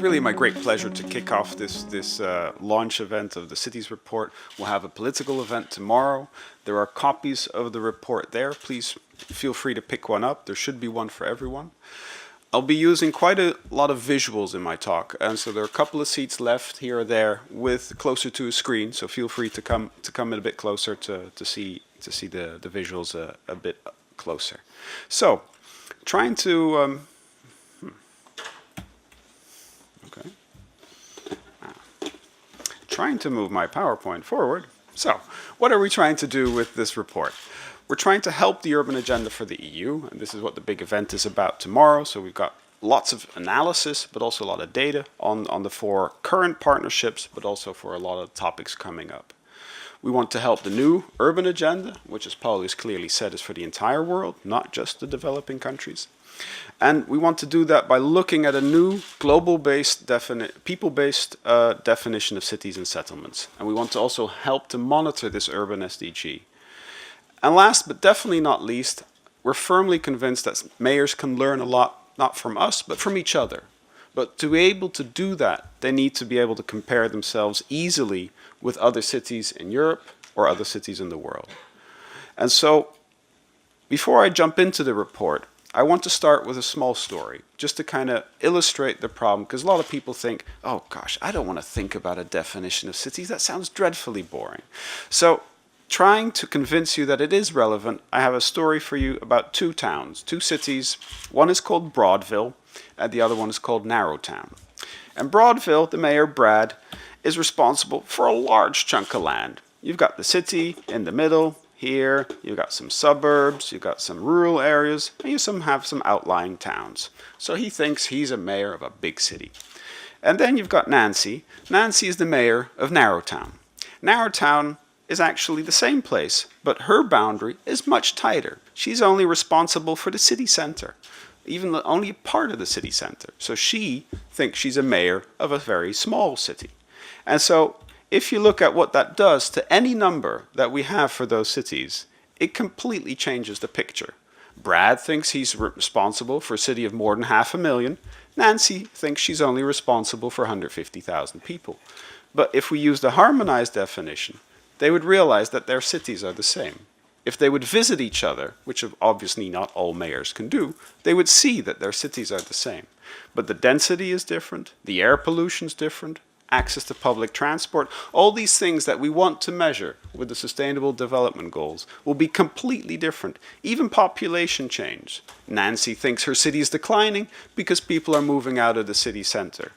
really my great pleasure to kick off this launch event of the Cities Report. We'll have a political event tomorrow. There are copies of the report there. Please feel free to pick one up. There should be one for everyone. I'll be using quite a lot of visuals in my talk, and so there are a couple of seats left here or there with closer to a screen. So feel free to come in a bit closer to see the visuals a bit closer. So, trying to trying to move my PowerPoint forward. So, what are we trying to do with this report? We're trying to help the urban agenda for the EU, and this is what the big event is about tomorrow. So we've got lots of analysis, but also a lot of data on the 4 current partnerships, but also for a lot of topics coming up. We want to help the new urban agenda, which, as Paul has clearly said, is for the entire world, not just the developing countries. And we want to do that by looking at a new global-based, people-based definition of cities and settlements. And we want to also help to monitor this urban SDG. And last, but definitely not least, we're firmly convinced that mayors can learn a lot, not from us, but from each other. But to be able to do that, they need to be able to compare themselves easily with other cities in Europe or other cities in the world. And so, before I jump into the report, I want to start with a small story, just to kind of illustrate the problem, because a lot of people think, oh gosh, I don't want to think about a definition of cities, that sounds dreadfully boring. So, trying to convince you that it is relevant, I have a story for you about 2 towns, 2 cities. One is called Broadville, and the other one is called Narrowtown. And Broadville, the mayor, Brad, is responsible for a large chunk of land. You've got the city in the middle. Here, you've got some suburbs, you've got some rural areas, and you have some outlying towns. So he thinks he's a mayor of a big city. And then you've got Nancy. Nancy is the mayor of Narrowtown. Narrowtown is actually the same place, but her boundary is much tighter. She's only responsible for the city center, even only a part of the city center. So she thinks she's a mayor of a very small city. And so if you look at what that does to any number that we have for those cities, it completely changes the picture. Brad thinks he's responsible for a city of more than 500,000. Nancy thinks she's only responsible for 150,000 people. But if we use the harmonized definition, they would realize that their cities are the same. If they would visit each other, which obviously not all mayors can do, they would see that their cities are the same. But the density is different, the air pollution is different, access to public transport, all these things that we want to measure with the Sustainable Development Goals will be completely different. Even population change. Nancy thinks her city is declining because people are moving out of the city center.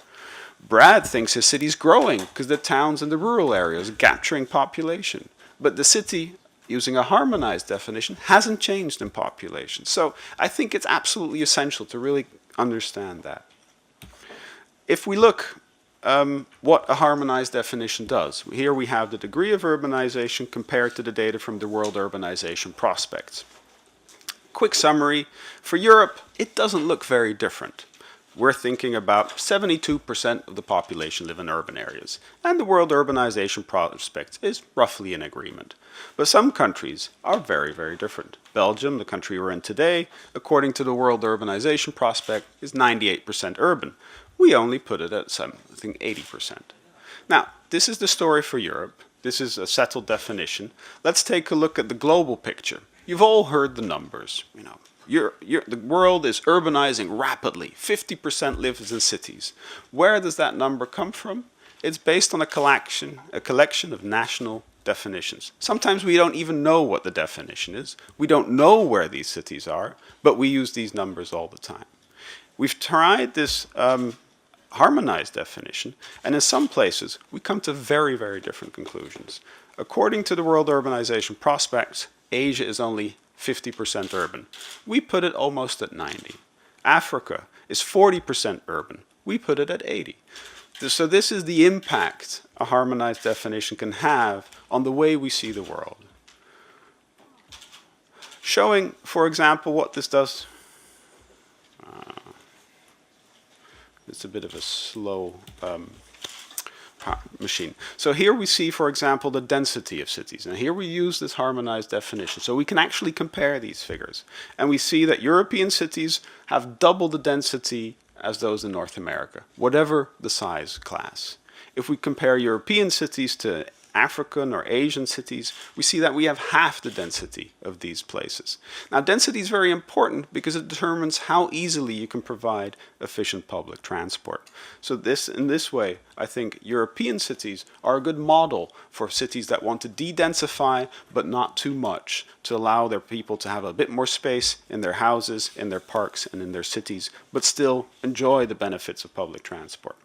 Brad thinks his city's growing because the towns and the rural areas are capturing population. But the city, using a harmonized definition, hasn't changed in population. So I think it's absolutely essential to really understand that. If we look what a harmonized definition does, here we have the degree of urbanization compared to the data from the World Urbanization Prospects. Quick summary, for Europe, it doesn't look very different. We're thinking about 72% of the population live in urban areas, and the World Urbanization Prospects is roughly in agreement. But some countries are very, very different. Belgium, the country we're in today, according to the World Urbanization Prospect, is 98% urban. We only put it at something 80%. Now, this is the story for Europe. This is a settled definition. Let's take a look at the global picture. You've all heard the numbers. The world is urbanizing rapidly. 50% lives in cities. Where does that number come from? It's based on a collection of national definitions. Sometimes we don't even know what the definition is. We don't know where these cities are, but we use these numbers all the time. We've tried this harmonized definition, and in some places we come to very, very different conclusions. According to the World Urbanization Prospects, Asia is only 50% urban. We put it almost at 90. Africa is 40% urban. We put it at 80. So this is the impact a harmonized definition can have on the way we see the world. Showing, for example, what this does. It's a bit of a slow machine. So here we see, for example, the density of cities. And here we use this harmonized definition. So we can actually compare these figures. And we see that European cities have double the density as those in North America, whatever the size class. If we compare European cities to African or Asian cities, we see that we have half the density of these places. Now, density is very important because it determines how easily you can provide efficient public transport. So in this way, I think European cities are a good model for cities that want to de-densify, but not too much, to allow their people to have a bit more space in their houses, in their parks, and in their cities, but still enjoy the benefits of public transport.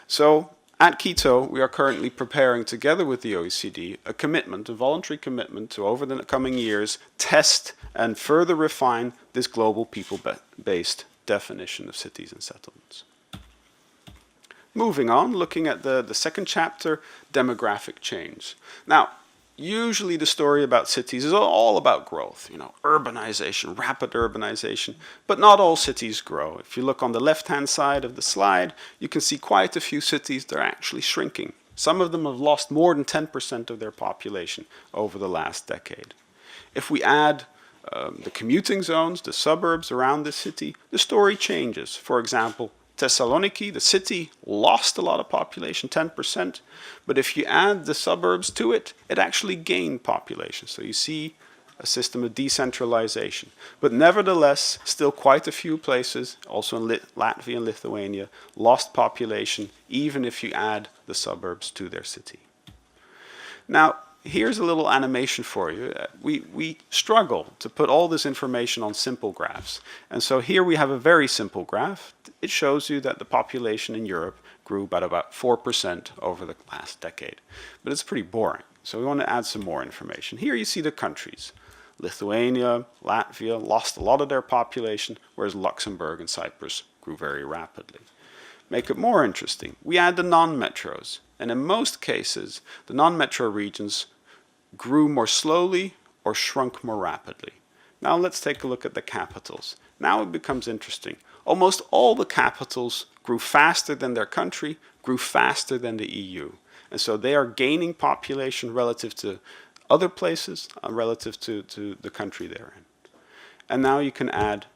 So, at Quito, we are currently preparing, together with the OECD, a voluntary commitment to, over the coming years, test and further refine this global people-based definition of cities and settlements. Moving on, looking at the second chapter, demographic change. Now, usually the story about cities is all about growth, urbanization, rapid urbanization, but not all cities grow. If you look on the left-hand side of the slide, you can see quite a few cities that are actually shrinking. Some of them have lost more than 10% of their population over the last decade. If we add the commuting zones, the suburbs around the city, the story changes. For example, Thessaloniki, the city, lost a lot of population, 10%, but if you add the suburbs to it, it actually gained population. So you see a system of decentralization. But nevertheless, still quite a few places, also in Latvia and Lithuania, lost population, even if you add the suburbs to their city. Now, here's a little animation for you. We struggle to put all this information on simple graphs. And so here we have a very simple graph. It shows you that the population in Europe grew by about 4% over the last decade. But it's pretty boring. So we want to add some more information. Here you see the countries. Lithuania, Latvia lost a lot of their population, whereas Luxembourg and Cyprus grew very rapidly. Make it more interesting. We add the non-metros. And in most cases, the non-metro regions grew more slowly or shrunk more rapidly. Now let's take a look at the capitals. Now it becomes interesting. Almost all the capitals grew faster than their country, grew faster than the EU. And so they are gaining population relative to other places, relative to the country they're in. And now you can add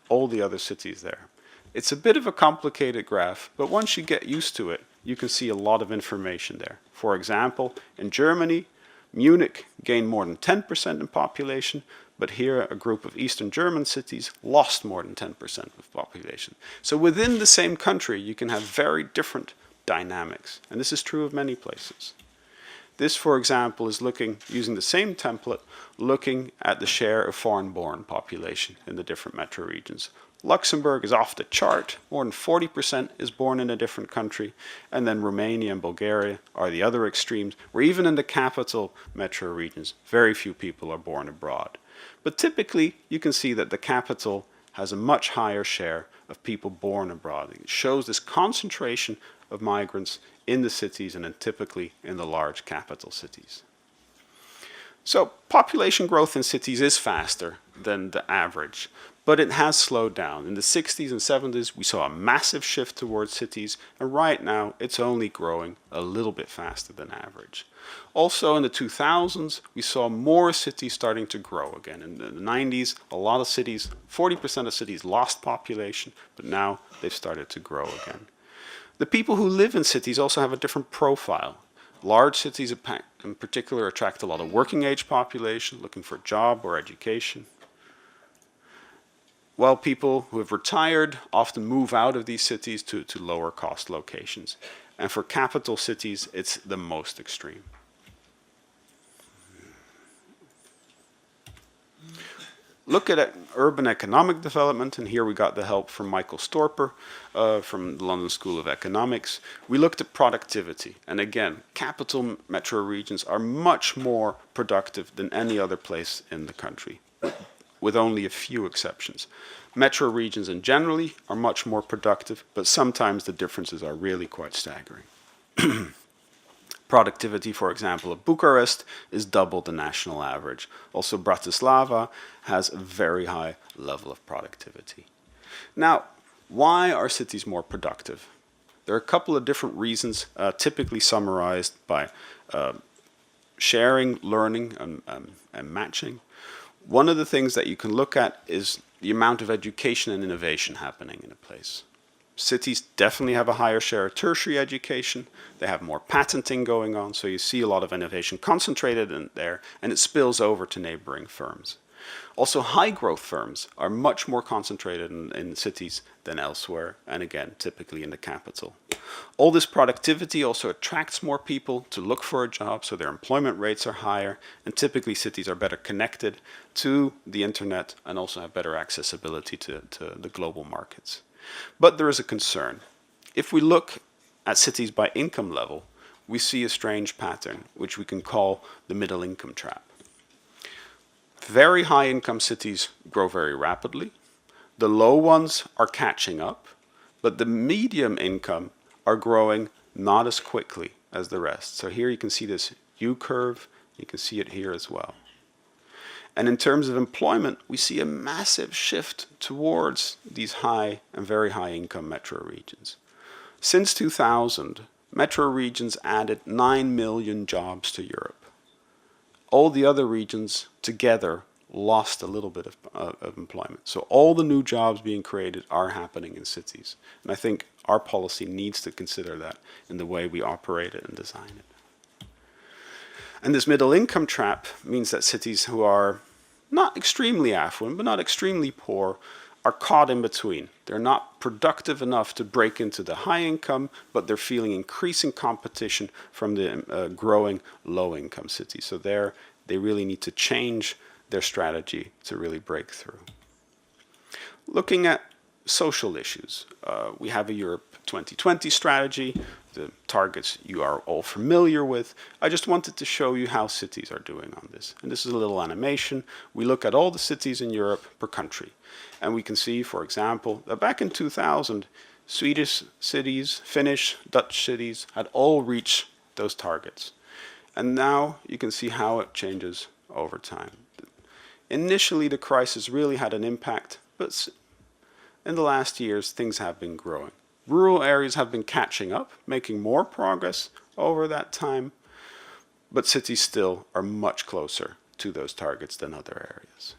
all the other cities there. It's a bit of a complicated graph, but once you get used to it, you can see a lot of information there. For example, in Germany, Munich gained more than 10% in population, but here a group of Eastern German cities lost more than 10% of population. So within the same country, you can have very different dynamics, and this is true of many places. This, for example, is using the same template, looking at the share of foreign-born population in the different metro regions. Luxembourg is off the chart. More than 40% is born in a different country. And then Romania and Bulgaria are the other extremes, where even in the capital metro regions, very few people are born abroad. But typically, you can see that the capital has a much higher share of people born abroad. It shows this concentration of migrants in the cities and then typically in the large capital cities. So population growth in cities is faster than the average, but it has slowed down. In the 60s and 70s, we saw a massive shift towards cities, and right now it's only growing a little bit faster than average. Also in the 2000s, we saw more cities starting to grow again. In the 90s, a lot of cities, 40% of cities lost population, but now they've started to grow again. The people who live in cities also have a different profile. Large cities in particular attract a lot of working age population looking for a job or education. While people who have retired often move out of these cities to lower cost locations. And for capital cities, it's the most extreme. Look at urban economic development, and here we got the help from Michael Storper from the London School of Economics. We looked at productivity, and again, capital metro regions are much more productive than any other place in the country, with only a few exceptions. Metro regions in generally are much more productive, but sometimes the differences are really quite staggering. Productivity, for example, of Bucharest is double the national average. Also, Bratislava has a very high level of productivity. Now, why are cities more productive? There are a couple of different reasons, typically summarized by sharing, learning, and matching. One of the things that you can look at is the amount of education and innovation happening in a place. Cities definitely have a higher share of tertiary education. They have more patenting going on, so you see a lot of innovation concentrated in there, and it spills over to neighboring firms. Also, high growth firms are much more concentrated in cities than elsewhere, and again, typically in the capital. All this productivity also attracts more people to look for a job, so their employment rates are higher, and typically cities are better connected to the internet and also have better accessibility to the global markets. But there is a concern. If we look at cities by income level, we see a strange pattern, which we can call the middle income trap. Very high income cities grow very rapidly. The low ones are catching up, but the medium income are growing not as quickly as the rest. So here you can see this U curve, you can see it here as well. And in terms of employment, we see a massive shift towards these high and very high income metro regions. Since 2000, metro regions added 9 million jobs to Europe. All the other regions together lost a little bit of employment. So all the new jobs being created are happening in cities. And I think our policy needs to consider that in the way we operate it and design it. And this middle income trap means that cities who are not extremely affluent, but not extremely poor, are caught in between. They're not productive enough to break into the high income, but they're feeling increasing competition from the growing low income cities. So there, they really need to change their strategy to really break through. Looking at social issues, we have a Europe 2020 strategy, the targets you are all familiar with. I just wanted to show you how cities are doing on this. And this is a little animation. We look at all the cities in Europe per country. And we can see, for example, that back in 2000, Swedish cities, Finnish, Dutch cities had all reached those targets. And now you can see how it changes over time. Initially, the crisis really had an impact, but in the last years, things have been growing. Rural areas have been catching up, making more progress over that time, but cities still are much closer to those targets than other areas.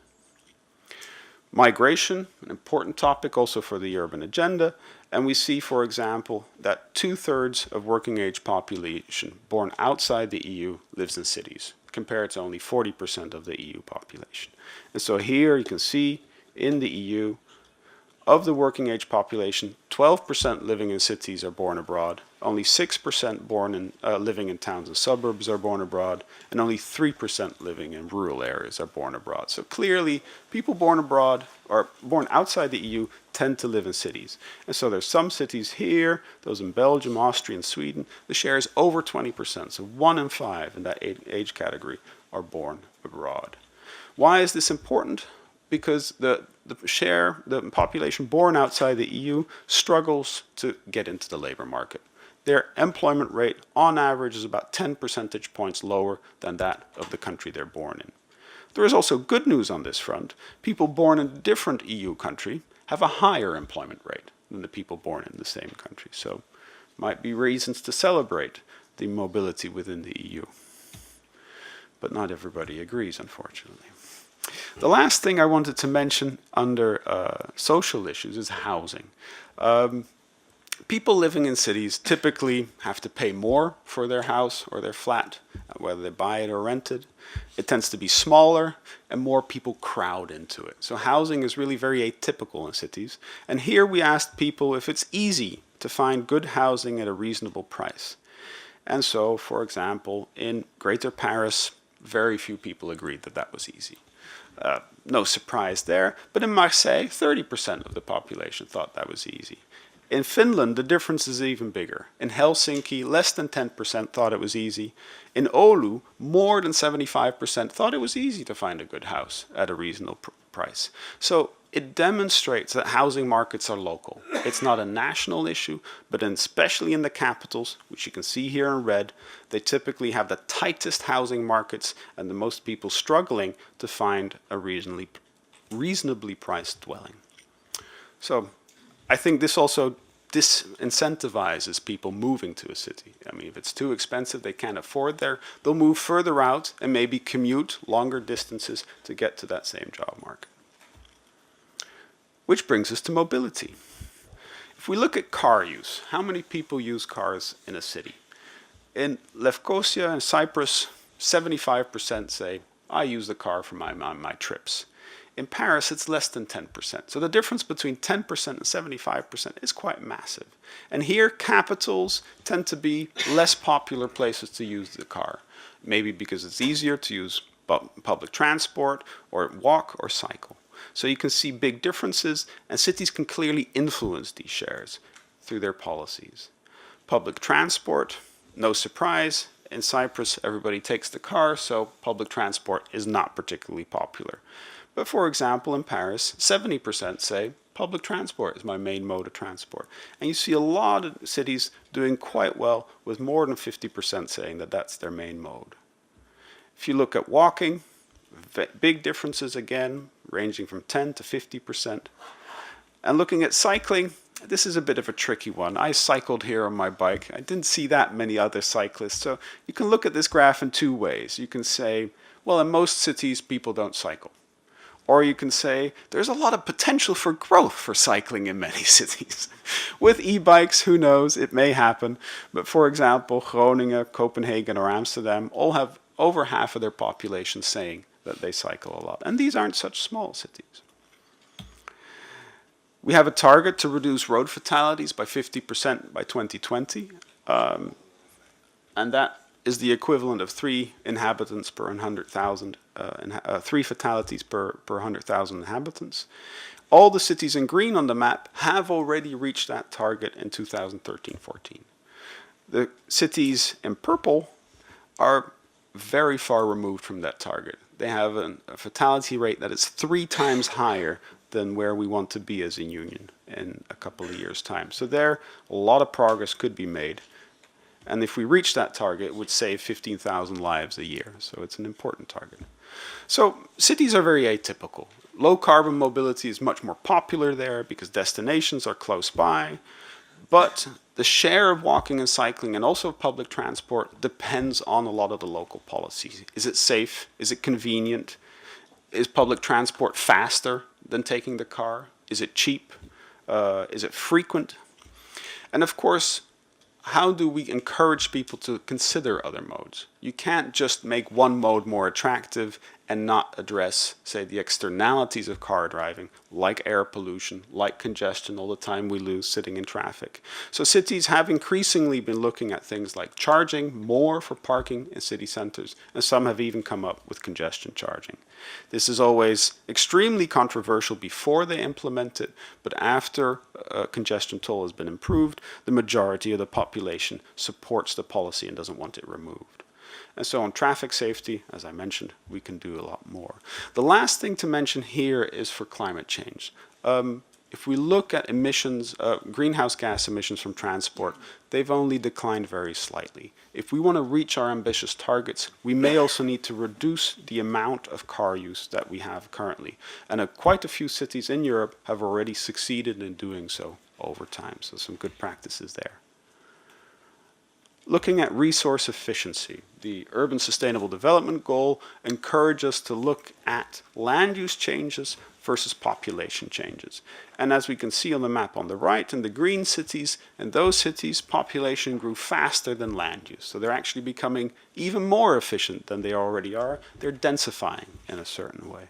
Migration, an important topic also for the urban agenda, and we see, for example, that 2/3 of working age population born outside the EU lives in cities, compared to only 40% of the EU population. And so here you can see in the EU, of the working age population, 12% living in cities are born abroad, only 6% living in towns and suburbs are born abroad, and only 3% living in rural areas are born abroad. So clearly, people born abroad or born outside the EU tend to live in cities. And so there's some cities here, those in Belgium, Austria, and Sweden, the share is over 20%. So 1 in 5 in that age category are born abroad. Why is this important? Because the population born outside the EU struggles to get into the labor market. Their employment rate, on average, is about 10 percentage points lower than that of the country they're born in. There is also good news on this front. People born in a different EU country have a higher employment rate than the people born in the same country. So, might be reasons to celebrate the mobility within the EU. But not everybody agrees, unfortunately. The last thing I wanted to mention under social issues is housing. People living in cities typically have to pay more for their house or their flat, whether they buy it or rent it. It tends to be smaller and more people crowd into it. So housing is really very atypical in cities. And here we asked people if it's easy to find good housing at a reasonable price. And so, for example, in Greater Paris, very few people agreed that that was easy. No surprise there, but in Marseille, 30% of the population thought that was easy. In Finland, the difference is even bigger. In Helsinki, less than 10% thought it was easy. In Oulu, more than 75% thought it was easy to find a good house at a reasonable price. So it demonstrates that housing markets are local. It's not a national issue, but especially in the capitals, which you can see here in red, they typically have the tightest housing markets and the most people struggling to find a reasonably priced dwelling. So I think this also disincentivizes people moving to a city. I mean, if it's too expensive, they can't afford there, they'll move further out and maybe commute longer distances to get to that same job market. Which brings us to mobility. If we look at car use, how many people use cars in a city? In Lefkosia and Cyprus, 75% say, I use the car for my trips. In Paris, it's less than 10%. So the difference between 10% and 75% is quite massive. And here, capitals tend to be less popular places to use the car. Maybe because it's easier to use public transport, or walk or cycle. So you can see big differences, and cities can clearly influence these shares through their policies. Public transport, no surprise, in Cyprus everybody takes the car, so public transport is not particularly popular. But for example, in Paris, 70% say public transport is my main mode of transport. And you see a lot of cities doing quite well, with more than 50% saying that that's their main mode. If you look at walking, big differences again, ranging from 10 to 50%. And looking at cycling, this is a bit of a tricky one. I cycled here on my bike. I didn't see that many other cyclists. So you can look at this graph in two ways. You can say, well, in most cities, people don't cycle. Or you can say, there's a lot of potential for growth for cycling in many cities. With e-bikes, who knows, it may happen. But for example, Groningen, Copenhagen, or Amsterdam all have over half of their population saying that they cycle a lot. And these aren't such small cities. We have a target to reduce road fatalities by 50% by 2020. And that is the equivalent of 3 inhabitants per 100,000, 3 fatalities per 100,000 inhabitants. All the cities in green on the map have already reached that target in 2013-14. The cities in purple are very far removed from that target. They have a fatality rate that is 3 times higher than where we want to be as a union in a couple of years' time. So there, a lot of progress could be made. And if we reach that target, it would save 15,000 lives a year. So it's an important target. So cities are very atypical. Low carbon mobility is much more popular there because destinations are close by. But the share of walking and cycling, and also public transport, depends on a lot of the local policies. Is it safe? Is it convenient? Is public transport faster than taking the car? Is it cheap? Is it frequent? And of course, how do we encourage people to consider other modes? You can't just make one mode more attractive and not address, say, the externalities of car driving, like air pollution, like congestion, all the time we lose sitting in traffic. So cities have increasingly been looking at things like charging more for parking in city centers, and some have even come up with congestion charging. This is always extremely controversial before they implement it, but after a congestion toll has been improved, the majority of the population supports the policy and doesn't want it removed. And so on traffic safety, as I mentioned, we can do a lot more. The last thing to mention here is for climate change. If we look at emissions, greenhouse gas emissions from transport, they've only declined very slightly. If we want to reach our ambitious targets, we may also need to reduce the amount of car use that we have currently. And quite a few cities in Europe have already succeeded in doing so over time. So some good practices there. Looking at resource efficiency, the Urban Sustainable Development Goal encourages us to look at land use changes versus population changes. And as we can see on the map on the right, in the green cities, in those cities, population grew faster than land use. So they're actually becoming even more efficient than they already are. They're densifying in a certain way.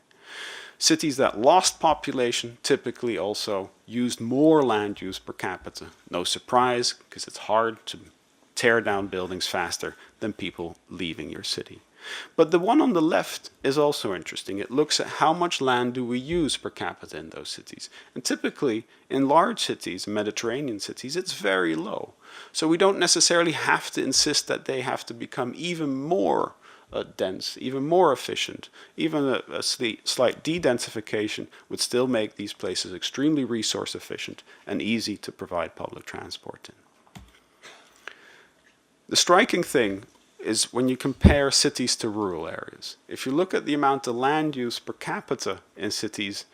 Cities that lost population typically also used more land use per capita. No surprise, because it's hard to tear down buildings faster than people leaving your city. But the one on the left is also interesting. It looks at how much land do we use per capita in those cities. And typically, in large cities, Mediterranean cities, it's very low. So we don't necessarily have to insist that they have to become even more dense, even more efficient. Even a slight de-densification would still make these places extremely resource efficient and easy to provide public transport in. The striking thing is when you compare cities to rural areas. If you look at the amount of land use per capita in cities,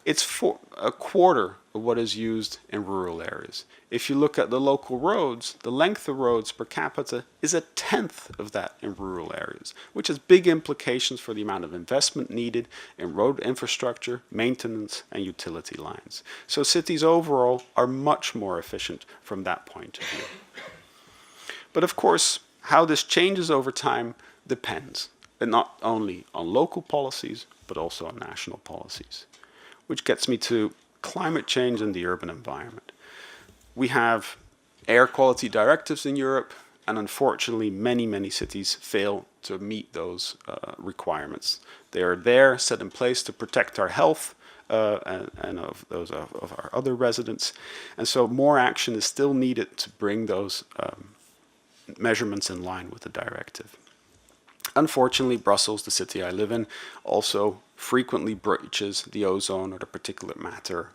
it's for a quarter of what is used in rural areas. If you look at the local roads, the length of roads per capita is a tenth of that in rural areas, which has big implications for the amount of investment needed in road infrastructure, maintenance, and utility lines. So cities overall are much more efficient from that point of view. But of course, how this changes over time depends, and not only on local policies, but also on national policies. Which gets me to climate change and the urban environment. We have air quality directives in Europe, and unfortunately many cities fail to meet those requirements. They are there, set in place to protect our health and of those of our other residents. And so more action is still needed to bring those measurements in line with the directive. Unfortunately, Brussels, the city I live in, also frequently breaches the ozone or the particulate matter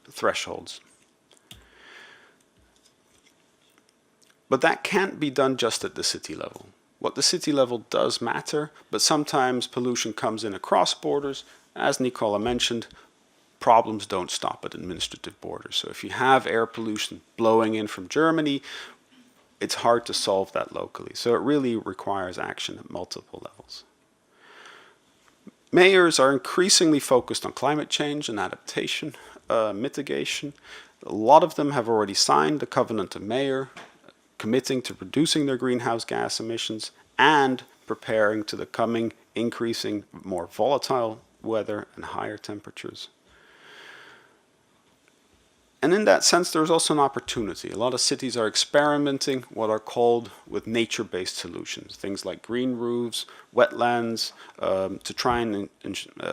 thresholds. But that can't be done just at the city level. What the city level does matter, but sometimes pollution comes in across borders. As Nicola mentioned, problems don't stop at administrative borders. So if you have air pollution blowing in from Germany, it's hard to solve that locally. So it really requires action at multiple levels. Mayors are increasingly focused on climate change and adaptation, mitigation. A lot of them have already signed the Covenant of Mayor, committing to reducing their greenhouse gas emissions and preparing to the coming increasing more volatile weather and higher temperatures. And in that sense, there's also an opportunity. A lot of cities are experimenting what are called with nature-based solutions, things like green roofs, wetlands, to try and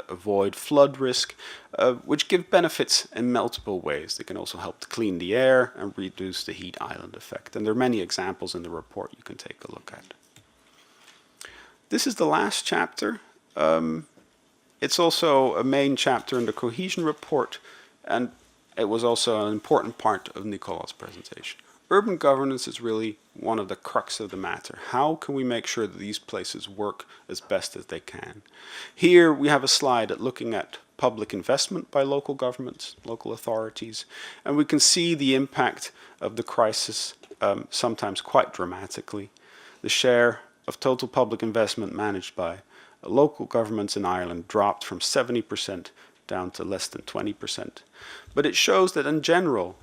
avoid flood risk, which give benefits in multiple ways. They can also help to clean the air and reduce the heat island effect. And there are many examples in the report you can take a look at. This is the last chapter. It's also a main chapter in the cohesion report, and it was also an important part of Nicola's presentation. Urban governance is really one of the crux of the matter. How can we make sure that these places work as best as they can? Here we have a slide looking at public investment by local governments, local authorities, and we can see the impact of the crisis sometimes quite dramatically. The share of total public investment managed by local governments in Ireland dropped from 70% down to less than 20%. But it shows that in general,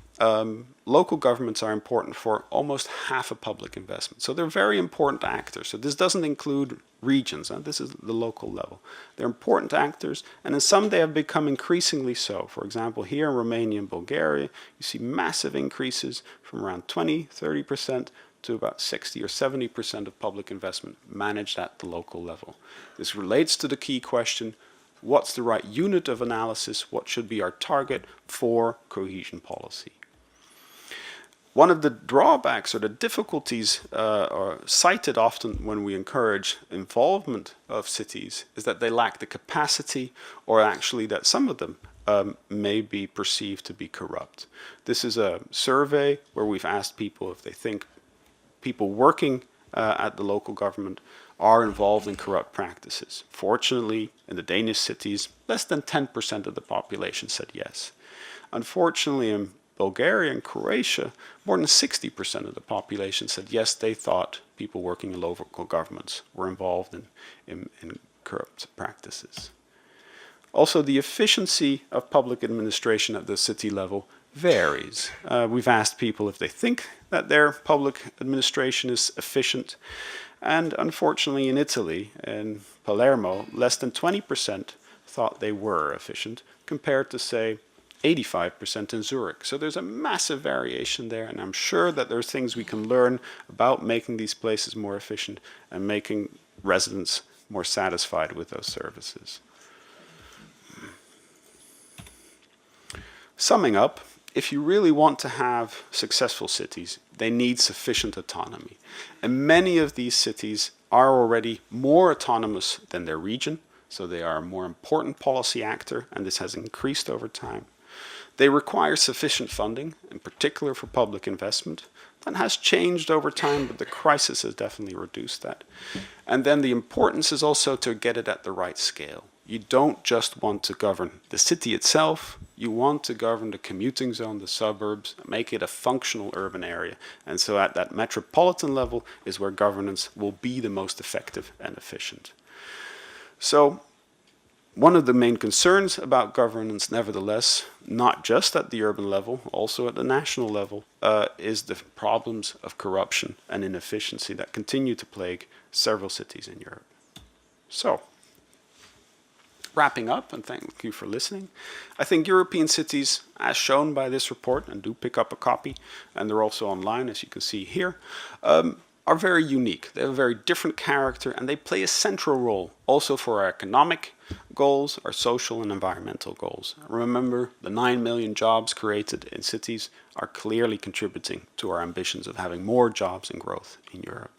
local governments are important for almost half of public investment. So they're very important actors. So this doesn't include regions. This is the local level. They're important actors, and in some they have become increasingly so. For example, here in Romania and Bulgaria, you see massive increases from around 20, 30% to about 60 or 70% of public investment managed at the local level. This relates to the key question: what's the right unit of analysis? What should be our target for cohesion policy? One of the drawbacks or the difficulties are cited often when we encourage involvement of cities is that they lack the capacity, or actually that some of them may be perceived to be corrupt. This is a survey where we've asked people if they think people working at the local government are involved in corrupt practices. Fortunately, in the Danish cities, less than 10% of the population said yes. Unfortunately, in Bulgaria and Croatia, more than 60% of the population said yes, they thought people working in local governments were involved in corrupt practices. Also, the efficiency of public administration at the city level varies. We've asked people if they think that their public administration is efficient. And unfortunately in Italy, in Palermo, less than 20% thought they were efficient, compared to, say, 85% in Zurich. So there's a massive variation there, and I'm sure that there's things we can learn about making these places more efficient and making residents more satisfied with those services. Summing up, if you really want to have successful cities, they need sufficient autonomy. And many of these cities are already more autonomous than their region, so they are a more important policy actor, and this has increased over time. They require sufficient funding, in particular for public investment. That has changed over time, but the crisis has definitely reduced that. And then the importance is also to get it at the right scale. you don't just want to govern the city itself, you want to govern the commuting zone, the suburbs, make it a functional urban area. And so at that metropolitan level is where governance will be the most effective and efficient. So one of the main concerns about governance, nevertheless, not just at the urban level, also at the national level, is the problems of corruption and inefficiency that continue to plague several cities in Europe. So, wrapping up, and thank you for listening, I think European cities, as shown by this report, and do pick up a copy, and they're also online, as you can see here, are very unique. They have a very different character, and they play a central role also for our economic goals, our social and environmental goals. Remember, the 9 million jobs created in cities are clearly contributing to our ambitions of having more jobs and growth in Europe.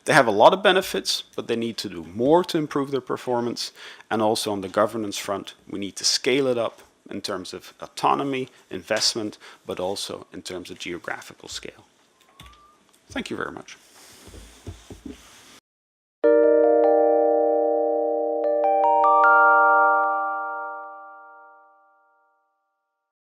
They have a lot of benefits, but they need to do more to improve their performance. And also on the governance front, we need to scale it up in terms of autonomy, investment, but also in terms of geographical scale. Thank you very much.